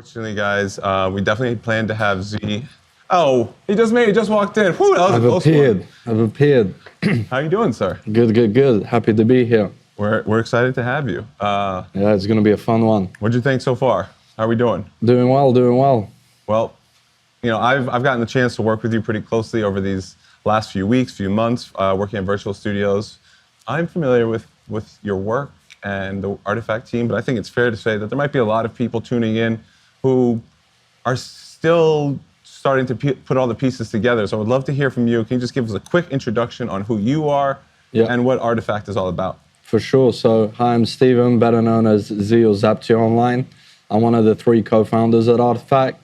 Unfortunately, guys, we definitely plan to have Z. Oh, he just walked in. Whew, that was I've a close appeared. I've appeared. How you doing, sir? Good, good, good. Happy to be here. We're excited to have you. Yeah, it's going to be a fun one. What'd you think so far? How are we doing? Doing well, doing well. Well, you know, I've gotten the chance to work with you pretty closely over these last few weeks, few months, working at virtual studios. I'm familiar with your work and the Artifact team, but I think it's fair to say that there might be a lot of people tuning in who are still starting to put all the pieces together. So I would love to hear from you. Can you just give us a quick introduction on who you are and what Artifact is all about? For sure. So, hi, I'm Steven, better known as Z or Zaptio online. I'm one of the 3 co-founders at Artifact.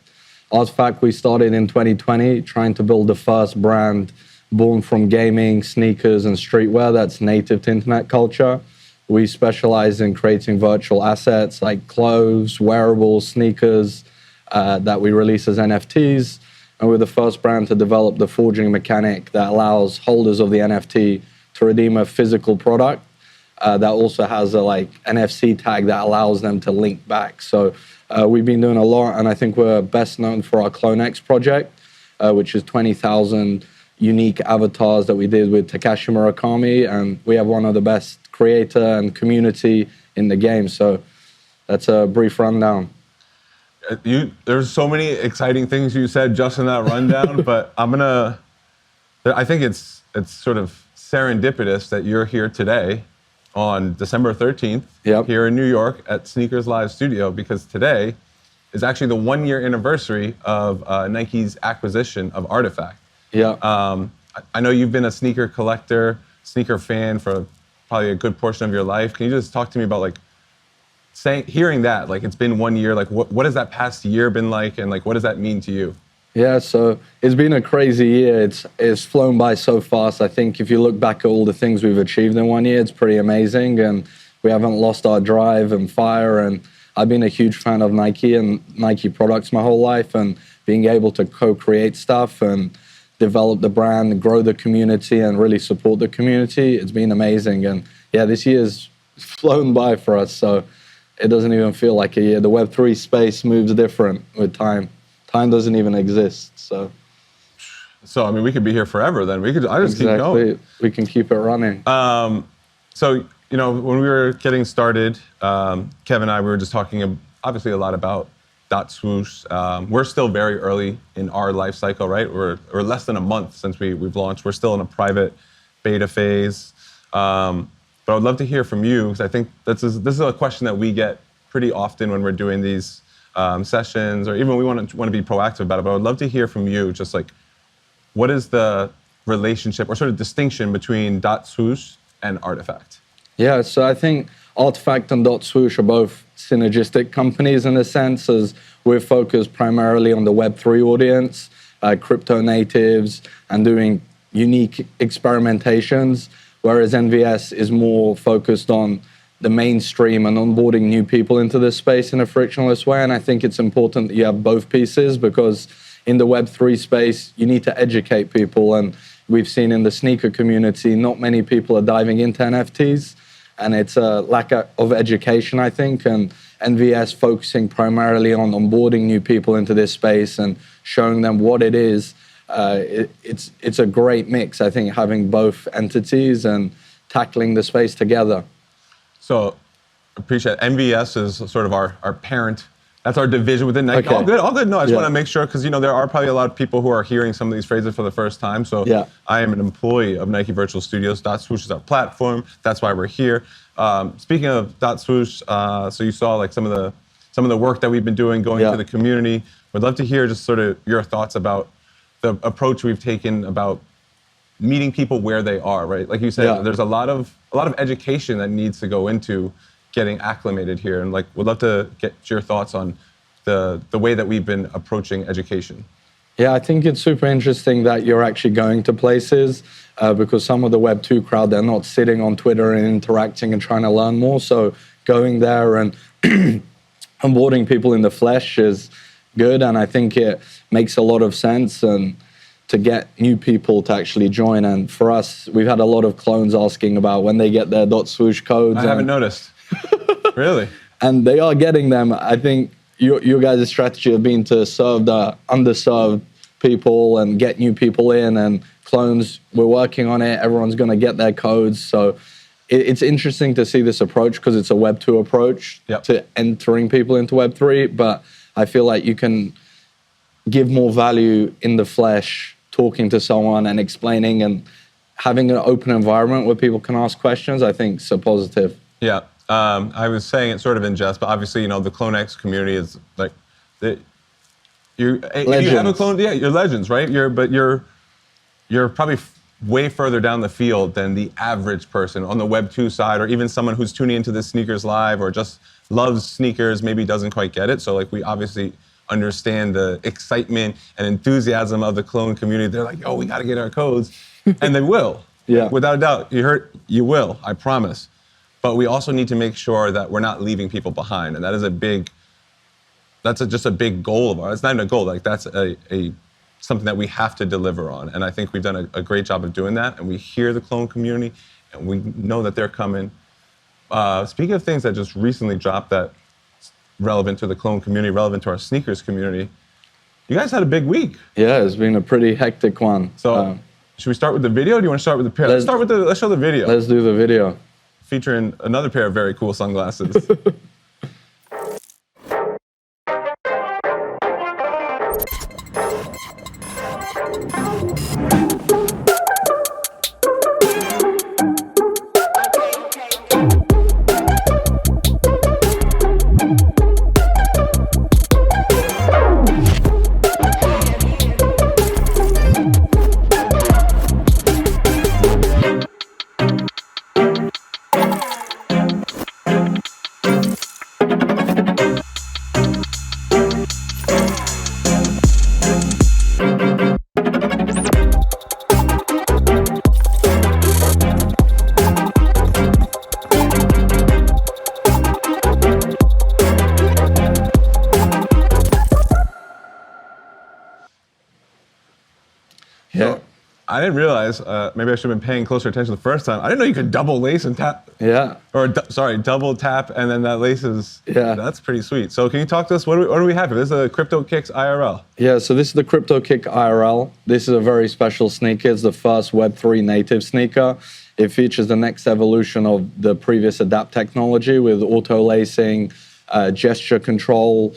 Artifact, we started in 2020, trying to build the first brand born from gaming, sneakers, and streetwear that's native to internet culture. We specialize in creating virtual assets like clothes, wearables, sneakers that we release as NFTs. And we're the first brand to develop the forging mechanic that allows holders of the NFT to redeem a physical product that also has a NFC tag that allows them to link back. So we've been doing a lot, and I think we're best known for our CloneX project, which is 20,000 unique avatars that we did with Takashi Murakami, and we have one of the best creator and community in the game. So that's a brief rundown. There's so many exciting things you said just in that rundown, but I think it's sort of serendipitous that you're here today on December 13th here in New York at Sneakers Live Studio, because today is actually the 1-year anniversary of Nike's acquisition of Artifact. Yeah. I know you've been a sneaker collector, sneaker fan for probably a good portion of your life. Can you just talk to me about hearing that, it's been 1 year, what has that past year been like, and what does that mean to you? Yeah, so it's been a crazy year. It's flown by so fast. I think if you look back at all the things we've achieved in 1 year, it's pretty amazing, and we haven't lost our drive and fire. And I've been a huge fan of Nike and Nike products my whole life, and being able to co-create stuff and develop the brand, grow the community, and really support the community, it's been amazing. And yeah, this year's flown by for us, so it doesn't even feel like a year. The Web3 space moves different with time. Time doesn't even exist, so. So, I mean, we could be here forever then. I just keep going. We can keep it running. So, you know, when we were getting started, Kevin and I, we were just talking obviously a lot about .swoosh. We're still very early in our life cycle, right? We're less than a month since we've launched. We're still in a private beta phase. But I would love to hear from you, because I think this is a question that we get pretty often when we're doing these sessions, or even we want to be proactive about it. But I would love to hear from you, just what is the relationship or sort of distinction between .swoosh and Artifact? Yeah, so I think Artifact and .swoosh are both synergistic companies in a sense, as we're focused primarily on the Web3 audience, crypto natives, and doing unique experimentations, whereas NVS is more focused on the mainstream and onboarding new people into this space in a frictionless way. And I think it's important that you have both pieces, because in the Web3 space, you need to educate people. And we've seen in the sneaker community, not many people are diving into NFTs, and it's a lack of education, I think. And NVS focusing primarily on onboarding new people into this space and showing them what it is. It's a great mix, I think, having both entities and tackling the space together. So, appreciate it. NVS is sort of our parent. That's our division within Nike. Okay. All good. No, I just want to make sure, because there are probably a lot of people who are hearing some of these phrases for the first time. So I am an employee of Nike Virtual Studios. .swoosh is our platform. That's why we're here. Speaking of .swoosh, so you saw some of the work that we've been doing, going into the community. Would love to hear just sort of your thoughts about the approach we've taken about meeting people where they are, right? Like you said, there's a lot of education that needs to go into getting acclimated here, and would love to get your thoughts on the way that we've been approaching education. Yeah, I think it's super interesting that you're actually going to places, because some of the Web2 crowd, they're not sitting on Twitter and interacting and trying to learn more. So going there and onboarding people in the flesh is good, and I think it makes a lot of sense, and to get new people to actually join. And for us, we've had a lot of clones asking about when they get their .swoosh codes. I haven't noticed. Really? And they are getting them. I think your guys' strategy have been to serve the underserved people and get new people in, and clones, we're working on it. Everyone's going to get their codes. So it's interesting to see this approach because it's a Web 2 approach to entering people into Web 3. But I feel like you can give more value in the flesh, talking to someone and explaining and having an open environment where people can ask questions, I think is a positive. Yeah. I was saying it sort of in jest, but obviously, you know, the CloneX community is like, you have a clone, you're legends, right? You're probably way further down the field than the average person on the Web 2 side, or even someone who's tuning into this Sneakers Live or just loves sneakers, maybe doesn't quite get it. So like, we obviously understand the excitement and enthusiasm of the clone community. They're like, oh, we got to get our codes. And they will. Yeah. Without a doubt. You will, I promise. But we also need to make sure that we're not leaving people behind. And that is just a big goal of ours. It's not even a goal, like that's something that we have to deliver on. And I think we've done a great job of doing that. And we hear the clone community and we know that they're coming. Speaking of things that just recently dropped that relevant to the clone community, relevant to our sneakers community, you guys had a big week. Yeah, it's been a pretty hectic one. So should we start with the video? Or do you want to start with the pair? Let's show the video. Let's do the video. Featuring another pair of very cool sunglasses. Yeah. I didn't realize, maybe I should have been paying closer attention the first time. I didn't know you could double lace and tap. Yeah. Or, double tap and then that lace is, that's pretty sweet. So can you talk to us, what do we have here? This is a Crypto Kicks IRL. Yeah, so this is the Crypto Kick IRL. This is a very special sneaker. It's the first Web3 native sneaker. It features the next evolution of the previous Adapt technology with auto lacing, gesture control.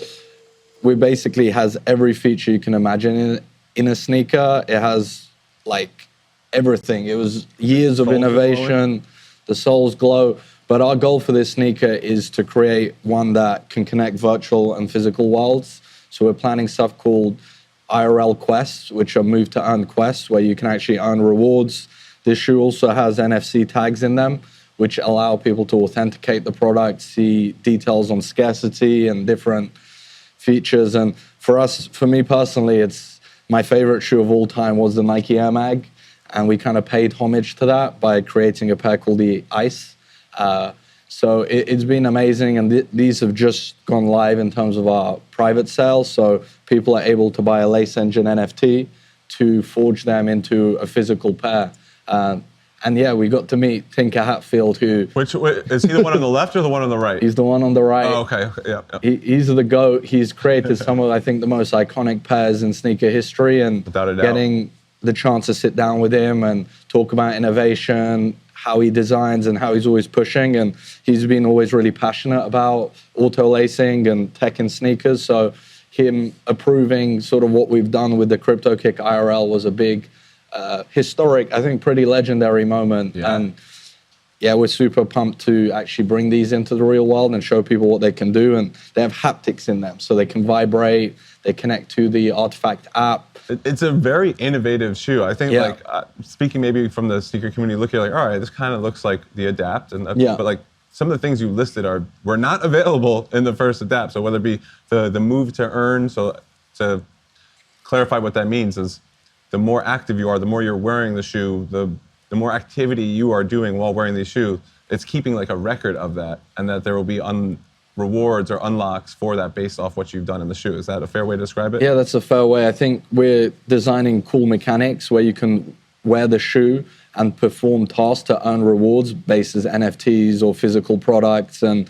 It basically has every feature you can imagine in a sneaker. It has like everything. It was years of innovation. The soles glow. But our goal for this sneaker is to create one that can connect virtual and physical worlds. So we're planning stuff called IRL quests, which are move to earn quests, where you can actually earn rewards. This shoe also has NFC tags in them, which allow people to authenticate the product, see details on scarcity and different features. And for me personally, my favorite shoe of all time was the Nike Air Mag, and we kind of paid homage to that by creating a pair called the Ice. So it's been amazing, and these have just gone live in terms of our private sales, so people are able to buy a Lace Engine NFT to forge them into a physical pair. And yeah, we got to meet Tinker Hatfield, who... Which is he the one on the left or the one on the right? He's the one on the right. Oh, okay. Yeah. He's the GOAT. He's created some of, I think, the most iconic pairs in sneaker history, and without a doubt, getting the chance to sit down with him and talk about innovation, how he designs and how he's always pushing. And he's been always really passionate about auto lacing and tech in sneakers. So him approving sort of what we've done with the Crypto Kick IRL was a big... historic, I think, pretty legendary moment. Yeah. And yeah, we're super pumped to actually bring these into the real world and show people what they can do. And they have haptics in them, so they can vibrate, they connect to the Artifact app. It's a very innovative shoe. I think, speaking maybe from the sneaker community, looking like, all right, this kind of looks like the Adapt, and but like some of the things you listed were not available in the first Adapt. So whether it be the move to earn, so to clarify what that means is, the more active you are, the more you're wearing the shoe, the more activity you are doing while wearing the shoe, it's keeping like a record of that, and that there will be rewards or unlocks for that based off what you've done in the shoe. Is that a fair way to describe it? Yeah, that's a fair way. I think we're designing cool mechanics where you can wear the shoe and perform tasks to earn rewards based as NFTs or physical products. And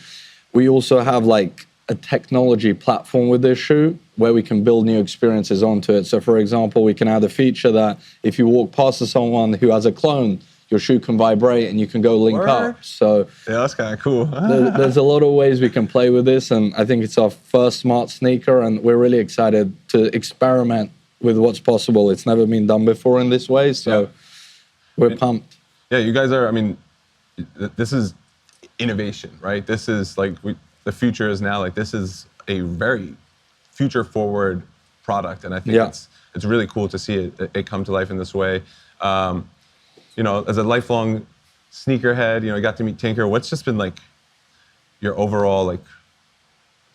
we also have like a technology platform with this shoe where we can build new experiences onto it. So for example, we can add a feature that if you walk past someone who has a clone, your shoe can vibrate and you can go link up. So yeah, that's kind of cool. There's a lot of ways we can play with this, and I think it's our first smart sneaker, and we're really excited to experiment with what's possible. It's never been done before in this way, so we're pumped. Yeah, you guys are, I mean, this is innovation, right? This is like, the future is now, like, this is a very future-forward product, and I think it's really cool to see it come to life in this way. You know, as a lifelong sneakerhead, you know, you got to meet Tinker. What's just been like your overall like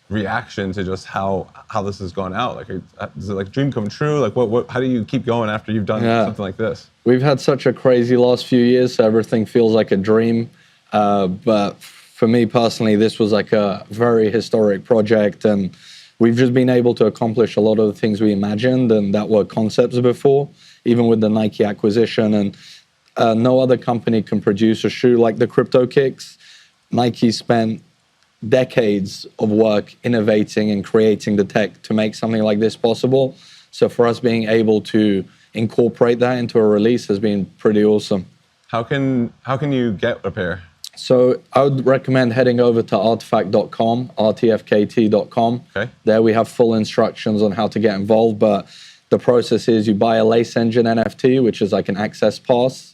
reaction to just how this has gone out? Like, is it like a dream come true? Like, how do you keep going after you've done something like this? We've had such a crazy last few years, so everything feels like a dream. But for me personally, this was like a very historic project, and we've just been able to accomplish a lot of the things we imagined and that were concepts before, even with the Nike acquisition. And no other company can produce a shoe like the Crypto Kicks. Nike spent decades of work innovating and creating the tech to make something like this possible. So for us being able to incorporate that into a release has been pretty awesome. How can you get a pair? So I would recommend heading over to artifact.com, rtfkt.com. Okay. There we have full instructions on how to get involved, but the process is you buy a Lace Engine NFT, which is like an access pass,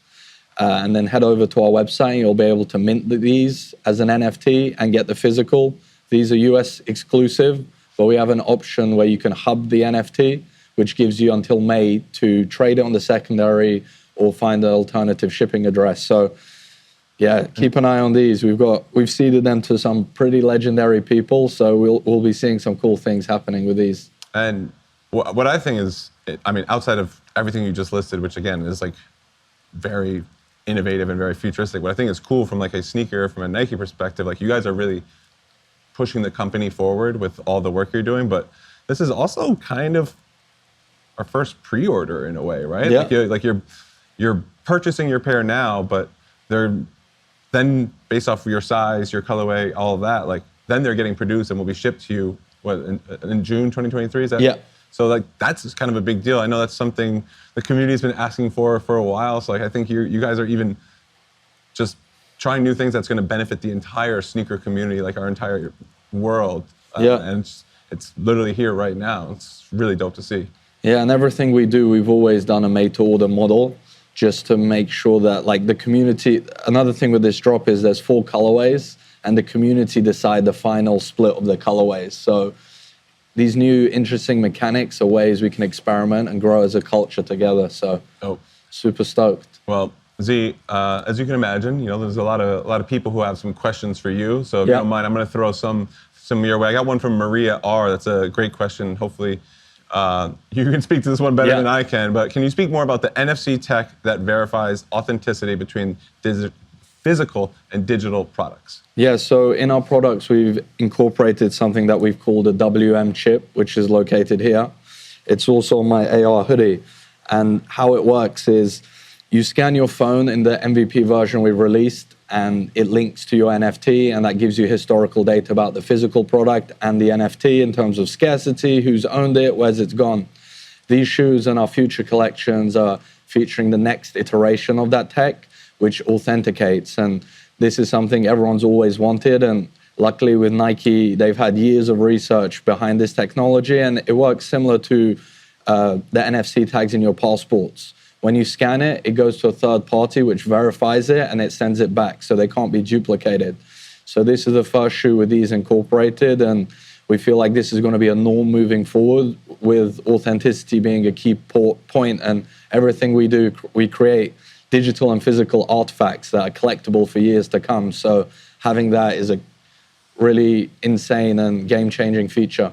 and then head over to our website. You'll be able to mint these as an NFT and get the physical. These are US exclusive, but we have an option where you can hub the NFT, which gives you until May to trade it on the secondary or find an alternative shipping address. So yeah, keep an eye on these. We've seeded them to some pretty legendary people, so we'll be seeing some cool things happening with these. And what I think is, I mean, outside of everything you just listed, which again is like very innovative and very futuristic, what I think is cool from like a sneaker, from a Nike perspective, like you guys are really pushing the company forward with all the work you're doing, but this is also kind of our first pre-order in a way, right? Yeah. You're purchasing your pair now, but they're then based off of your size, your colorway, all of that, like then they're getting produced and will be shipped to you in June 2023, is that? Yeah. So like that's kind of a big deal. I know that's something the community's been asking for a while. So like I think you guys are even just trying new things that's going to benefit the entire sneaker community, like our entire world. And it's literally here right now. It's really dope to see. Yeah, and everything we do, we've always done a made-to-order model just to make sure that like the community. Another thing with this drop is there's 4 colorways, and the community decide the final split of the colorways. So these new interesting mechanics are ways we can experiment and grow as a culture together. So super stoked. Well, Z, as you can imagine, you know, there's a lot of people who have some questions for you. So if you don't mind, I'm going to throw some your way. I got one from Maria R. That's a great question. Hopefully you can speak to this one better than I can. But can you speak more about the NFC tech that verifies authenticity between physical and digital products? Yeah, so in our products, we've incorporated something that we've called a WM chip, which is located here. It's also on my AR hoodie. And how it works is you scan your phone in the MVP version we've released, and it links to your NFT, and that gives you historical data about the physical product and the NFT in terms of scarcity, who's owned it, where's it's gone. These shoes and our future collections are featuring the next iteration of that tech, which authenticates. And this is something everyone's always wanted. And luckily with Nike, they've had years of research behind this technology. And it works similar to the NFC tags in your passports. When you scan it, it goes to a third party, which verifies it, and it sends it back. So they can't be duplicated. So this is the first shoe with these incorporated. And we feel like this is going to be a norm moving forward, with authenticity being a key point. And everything we do, we create digital and physical artifacts that are collectible for years to come. So having that is a really insane and game-changing feature.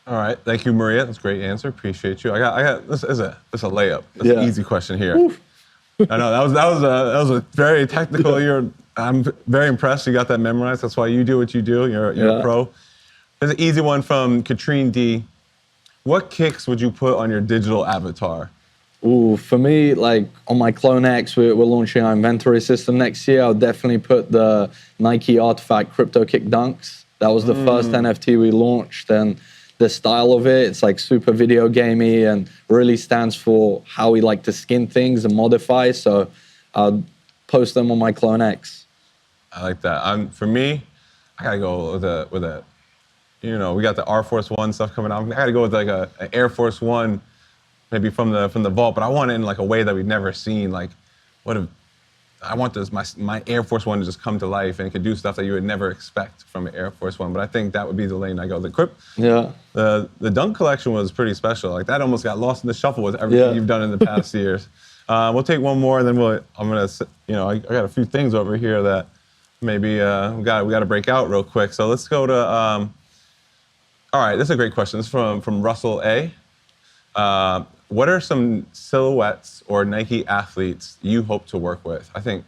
All right, thank you, Maria. That's a great answer. Appreciate you. I got this is a layup. That's an easy question here. Oof. I know that was a very technical. I'm very impressed. You got that memorized. That's why you do what you do. You're a pro. There's an easy one from Katrine D. What kicks would you put on your digital avatar? Ooh, for me, like on my Clone X, we're launching our inventory system next year. I'll definitely put the Nike Artifact Crypto Kick Dunks. That was the first NFT we launched, and the style of it, it's like super video gamey and really stands for how we like to skin things and modify. So I'll post them on my Clone X. I like that. For me, I gotta go with a, you know, we got the Air Force One stuff coming out. I gotta go with like an Air Force One, maybe from the vault, but I want it in like a way that we've never seen. Like, I want this my Air Force One to just come to life and it could do stuff that you would never expect from an Air Force One. But I think that would be the lane I go. The Dunk collection was pretty special. Like that almost got lost in the shuffle with everything you've done in the past years. We'll take one more, and then I got a few things over here that maybe we got to break out real quick. So let's go to. All right, this is a great question. This is from Russell A. What are some silhouettes or Nike athletes you hope to work with? I think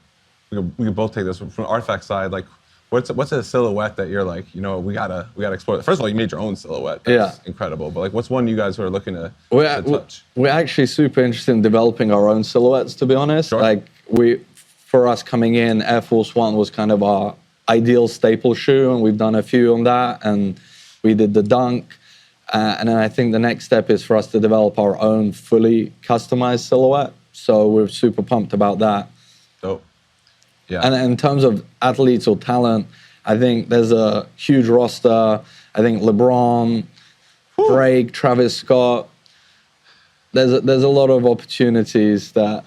we could both take this from the Artifact side. Like, what's a silhouette that you're like, you know, we gotta explore. First of all, you made your own silhouette. That's incredible. But like, what's one you guys are looking to touch? We're actually super interested in developing our own silhouettes, to be honest. Sure. Like for us coming in, Air Force One was kind of our ideal staple shoe, and we've done a few on that, and we did the Dunk. And then I think the next step is for us to develop our own fully customized silhouette. So we're super pumped about that. Dope. Yeah. And in terms of athletes or talent, I think there's a huge roster. I think LeBron, Drake, Travis Scott. There's a lot of opportunities that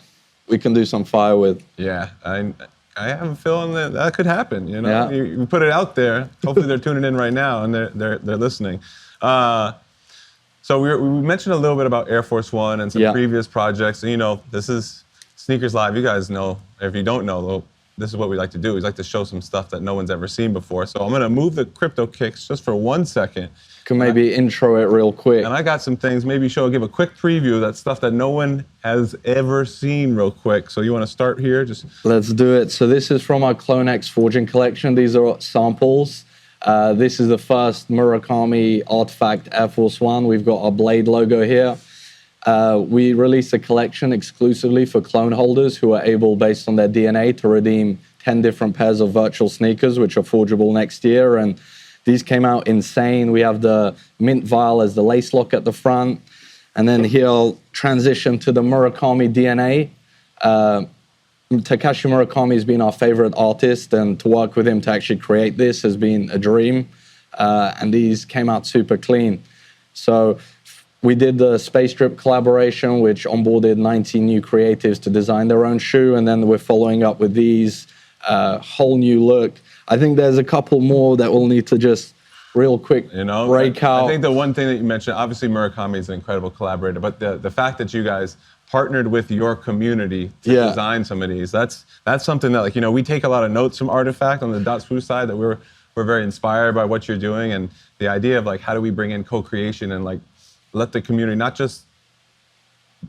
we can do some fire with. Yeah, I have a feeling that could happen. You know, you put it out there. Hopefully they're tuning in right now and they're listening. So we mentioned a little bit about Air Force One and some previous projects. And, you know, this is Sneakers Live. You guys know, if you don't know, this is what we like to do. We like to show some stuff that no one's ever seen before. So I'm going to move the crypto kicks just for 1 second. Can maybe intro it real quick. And I got some things. Maybe give a quick preview of that stuff that no one has ever seen real quick. So you want to start here? Let's do it. So this is from our Clone X forging collection. These are samples. This is the first Murakami Artifact Air Force One. We've got our Blade logo here. We released a collection exclusively for clone holders who are able, based on their DNA, to redeem 10 different pairs of virtual sneakers, which are forgeable next year. And these came out insane. We have the mint vial as the lace lock at the front. And then here I'll transition to the Murakami DNA. Takashi Murakami has been our favorite artist, and to work with him to actually create this has been a dream. And these came out super clean. So we did the Space Drip collaboration, which onboarded 19 new creatives to design their own shoe. And then we're following up with these whole new look. I think there's a couple more that we'll need to just real quick break out. I think the one thing that you mentioned, obviously Murakami is an incredible collaborator, but the fact that you guys partnered with your community to design some of these, that's something that, like, you know, we take a lot of notes from Artifact on the .Swoosh side, that we're very inspired by what you're doing, and the idea of like, how do we bring in co-creation and like let the community not just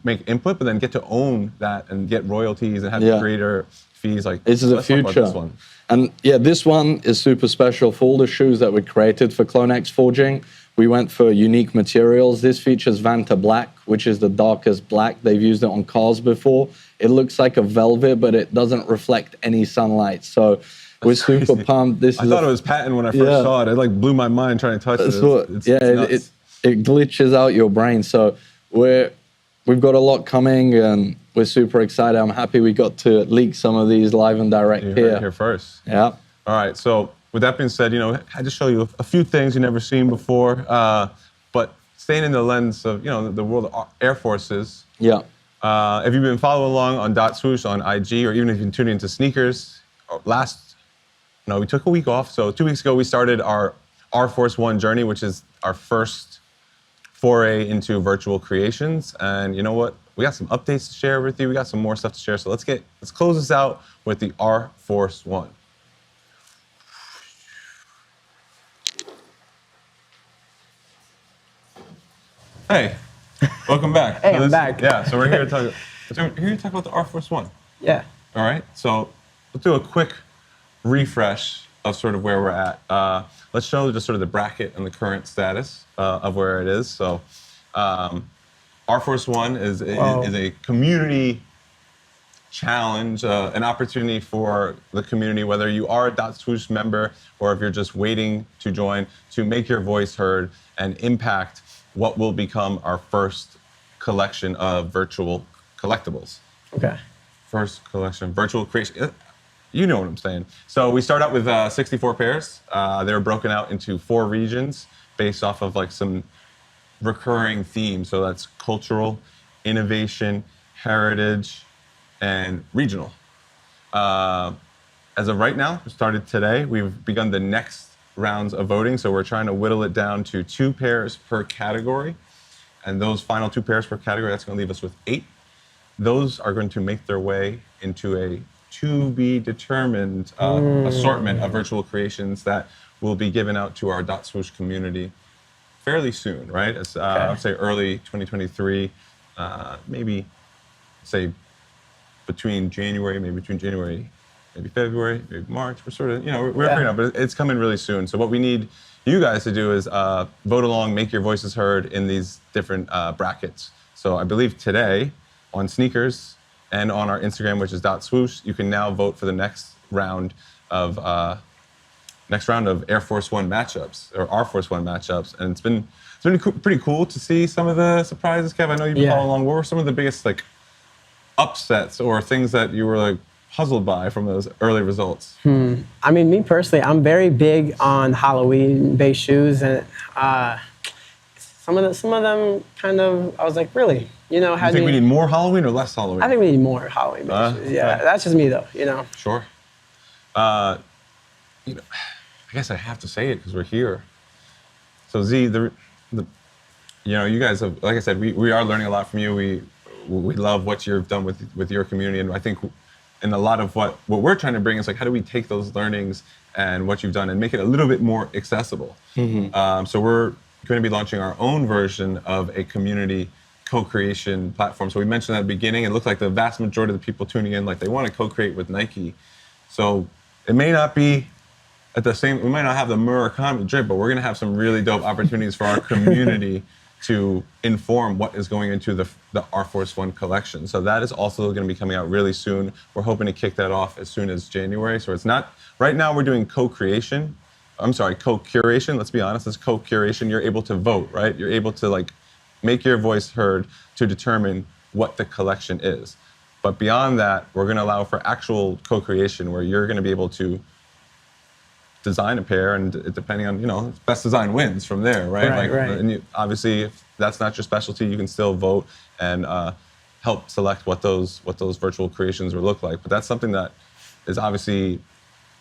make input, but then get to own that and get royalties and have the creator fees. Like, this is the future. This one. And this one is super special. For all the shoes that we created for Clone X forging, we went for unique materials. This features Vanta Black, which is the darkest black. They've used it on cars before. It looks like a velvet, but it doesn't reflect any sunlight. So we're super pumped. I thought it was patent when I first saw it. It like blew my mind trying to touch it. It glitches out your brain. So we've got a lot coming, and we're super excited. I'm happy we got to leak some of these live and direct here first. Yeah. All right. So with that being said, you know, I just show you a few things you've never seen before, but staying in the lens of, you know, the world of Air Forces. Yeah. If you've been following along on .Swoosh on IG, or even if you've been tuning into sneakers, we took a week off. So 2 weeks ago, we started our Air Force One journey, which is our first foray into virtual creations. And you know what? We got some updates to share with you. We got some more stuff to share. So let's close this out with the Air Force One. Hey, welcome back. Hey, I'm back. Yeah, so we're here to talk about the Air Force One. Yeah. All right, so let's do a quick refresh of sort of where we're at. Let's show just sort of the bracket and the current status of where it is. So Air Force One is a community challenge, an opportunity for the community, whether you are a .swoosh member or if you're just waiting to join, to make your voice heard and impact what will become our first collection of virtual collectibles. Okay. First collection, virtual creation. You know what I'm saying. So we start out with 64 pairs. They were broken out into 4 regions based off of like some recurring themes. So that's cultural, innovation, heritage, and regional. As of right now, we started today. We've begun the next rounds of voting. So we're trying to whittle it down to 2 pairs per category. And those final 2 pairs per category, that's going to leave us with 8. Those are going to make their way into a to be determined assortment of virtual creations that will be given out to our .swoosh community fairly soon, right? It's, I would say early 2023, maybe say between January, maybe February, maybe March. We're sort of, we're figuring out, but it's coming really soon. So what we need you guys to do is vote along, make your voices heard in these different brackets. So I believe today on sneakers and on our Instagram, which is .swoosh, you can now vote for the next round of Air Force One matchups or Air Force One matchups, and it's been pretty cool to see some of the surprises. Kev, I know you've been following along. What were some of the biggest like upsets or things that you were like puzzled by from those early results? I mean, me personally, I'm very big on Halloween-based shoes, and some of them kind of, I was like, really? You think we need more Halloween or less Halloween? I think we need more Halloween-based shoes. Yeah, that's just me though. Sure. I guess I have to say it because we're here. So Z, you guys have, like I said, we are learning a lot from you. We love what you've done with your community, and I think in a lot of what we're trying to bring is like, how do we take those learnings and what you've done and make it a little bit more accessible? So we're going to be launching our own version of a community co-creation platform. So we mentioned at the beginning, it looked like the vast majority of the people tuning in, like they want to co-create with Nike. So it may not be we might not have the Murakami drip, but we're going to have some really dope opportunities for our community to inform what is going into the Air Force One collection. So that is also going to be coming out really soon. We're hoping to kick that off as soon as January. So it's not, right now we're doing co-curation. Let's be honest, it's co-curation. You're able to vote, right? You're able to like make your voice heard to determine what the collection is. But beyond that, we're going to allow for actual co-creation where you're going to be able to design a pair, and depending on, best design wins from there, right? Right. And obviously, if that's not your specialty, you can still vote and help select what those virtual creations will look like. But that's something that is obviously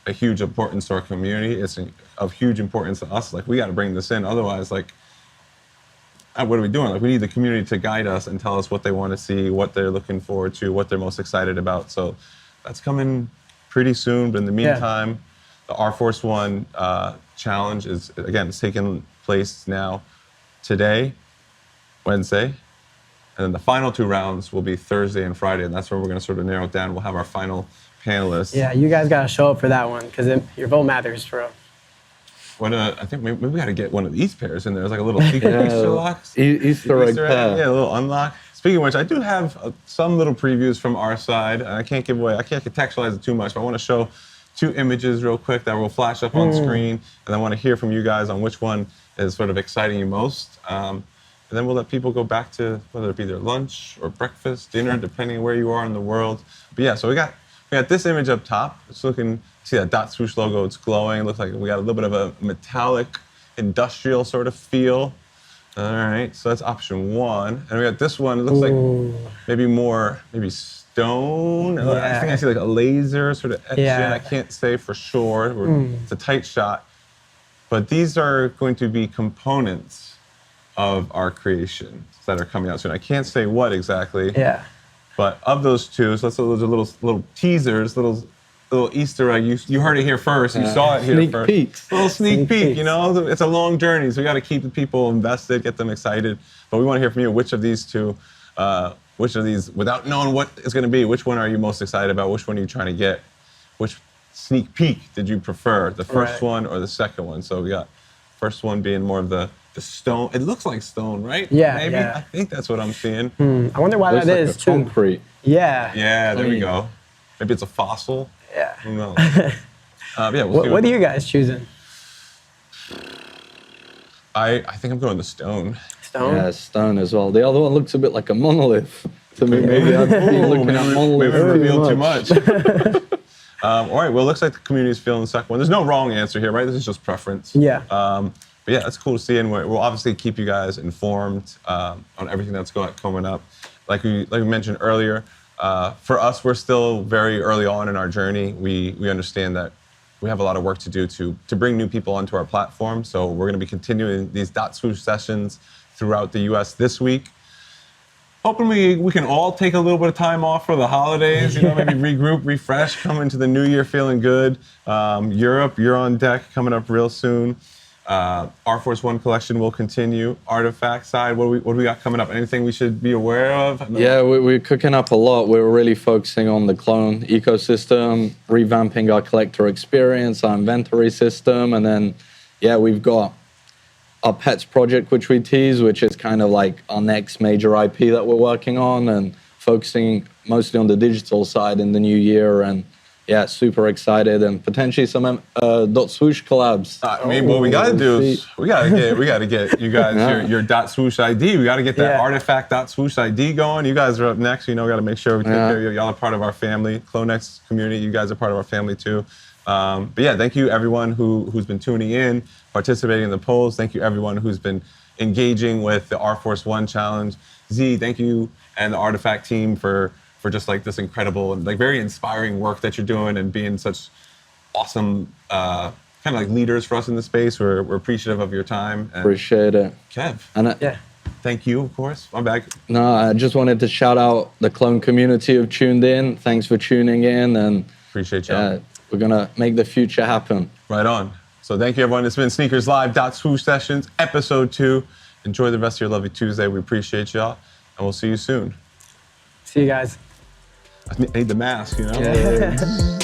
a huge importance to our community. It's of huge importance to us. Like, we got to bring this in. Otherwise, like, what are we doing? Like, we need the community to guide us and tell us what they want to see, what they're looking forward to, what they're most excited about. So that's coming pretty soon. But in the meantime, the Air Force One challenge is, again, it's taking place now today, Wednesday, and then the final 2 rounds will be Thursday and Friday, and that's where we're going to sort of narrow it down. We'll have our final panelists. Yeah, you guys got to show up for that one because your vote matters, bro. I think maybe we got to get one of these pairs in there. There's like a little secret Easter lock. Easter egg pair. Yeah, a little unlock. Speaking of which, I do have some little previews from our side. I can't contextualize it too much, but I want to show 2 images real quick that will flash up on screen, and I want to hear from you guys on which one is sort of exciting you most. And then we'll let people go back to whether it be their lunch or breakfast, dinner, depending on where you are in the world. But yeah, so we got this image up top. It's looking, see that .swoosh logo, it's glowing. It looks like we got a little bit of a metallic, industrial sort of feel. All right, so that's option 1. And we got this one, it looks like maybe stone. Yeah. I think I see like a laser sort of etch in. I can't say for sure. It's a tight shot. But these are going to be components of our creations that are coming out soon. I can't say what exactly. Yeah. But of those 2, so those are little teasers, little Easter egg. You heard it here first. You saw it here first. Peeks. Little sneak peek. It's a long journey, so we got to keep the people invested, get them excited. But we want to hear from you. Which of these 2, without knowing what it's going to be, which one are you most excited about? Which one are you trying to get? Which sneak peek did you prefer, the first one or the second one? So we got first one being more of the the stone. It looks like stone, right? Yeah, Maybe. yeah. I think that's what I'm seeing. I wonder why Looks that like is a too. concrete. Yeah. Yeah, there we go. Maybe it's a fossil. Yeah. Who knows? Yeah, we'll see. What are you guys choosing? I think I'm going the stone. Stone? Yeah, stone as well. The other one looks a bit like a monolith to me. Maybe I'd be looking at monolith. Maybe I revealed too much. All right, well, it looks like the community is feeling the second one. There's no wrong answer here, right? This is just preference. Yeah. But yeah, it's cool to see, and we'll obviously keep you guys informed on everything that's coming up. Like we mentioned earlier, for us, we're still very early on in our journey. We understand that we have a lot of work to do to bring new people onto our platform. So we're going to be continuing these .swoosh sessions throughout the U.S. this week. Hoping we can all take a little bit of time off for the holidays, maybe regroup, refresh, come into the new year feeling good. Europe, you're on deck, coming up real soon. Air Force One collection will continue. Artifact side, what do we got coming up? Anything we should be aware of? Yeah, we're cooking up a lot. We're really focusing on the clone ecosystem, revamping our collector experience, our inventory system, and then, we've got our pets project, which we tease, which is kind of like our next major IP that we're working on, and focusing mostly on the digital side in the new year. And super excited, and potentially some .swoosh collabs. I mean, what we gotta do is we gotta get you guys your .swoosh ID. We gotta get that artifact .swoosh ID going. You guys are up next. Gotta make sure we take care of you. Y'all are part of our family, CloneX community. You guys are part of our family too. But thank you everyone who's been tuning in, participating in the polls. Thank you everyone who's been engaging with the Air Force One challenge. Z, thank you, and the Artifact team for just like this incredible and like very inspiring work that you're doing, and being such awesome kind of like leaders for us in the space. We're appreciative of your time. And appreciate it. Kev. And thank you, of course. I'm back. No, I just wanted to shout out the clone community who've tuned in. Thanks for tuning in, and appreciate y'all. We're gonna make the future happen. Right on. So thank you everyone. It's been Sneakers Live .swoosh Sessions, episode 2. Enjoy the rest of your lovely Tuesday. We appreciate y'all, and we'll see you soon. See you guys. I need the mask, Yeah.